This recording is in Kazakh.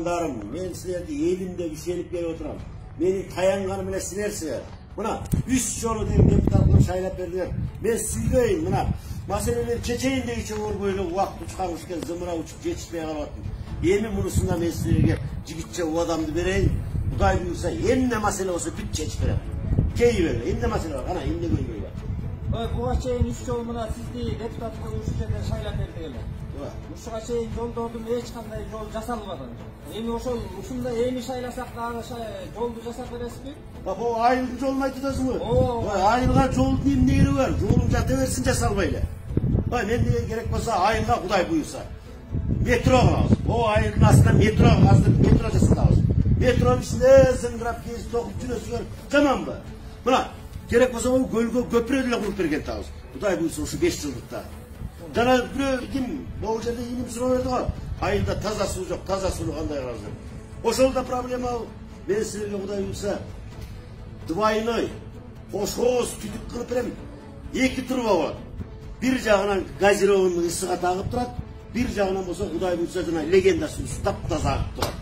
Ағаларым, мен сілерді елімде үшеліп беріп отырам. Мені таянғаны міне сілерсіңер. Мына 3 жолы деген депутаттар шайлап берділер. Мен сөйлейін, мына мәселелер чечейіндегі ор бойлы уақыт ұшқан ұшкен зымыра ұшып жетішпей қалатын. Ені мұнысында мен сілерге жігітше адамды берейін. Құдай бұйырса, енді мәселе осы бүт шешіп берем. Кей берді, енді мәселе бар, қана енді көйгөй бар. Buğa çeyin 3 yol mına sizdi deputat kuruluşu жерден шайлап бердилер. Ушуга чейин жолдордун эч кандай жол жасалбады. Эми ошол ушундай эми шайласак дагы жолду жасап бересизби? Бапа айылдын жолун айтып атасыңбы? Айылга жолдун эмнеги бар? Жолун жата берсин жасалбайлы. Мен деген керек болсо айылга Кудай буйрса метро кылабыз. Айылдын астына метро жасатабыз. Метронун ичинде зыңгырап кезип токуп жүрөсүңөр жаманбы? Мына керек болса ол көлгө көпүрөлө куруп берген табыз. Кудай буйрса ушу 5 жылдыкта. Жана бирөө ким бул жерде иним сурап берди го. Айылда таза суу жок, таза сууну кандай кылабыз деп. Ошол да проблема. Мен силерге Кудай буйрса двойной кош-кош түтүк кылып берем. 2 труба бар. Бир жагынан газированный ысыга тагып турат, бир жагынан болсо Кудай буйрса жана легенда суу таптаза агып турат.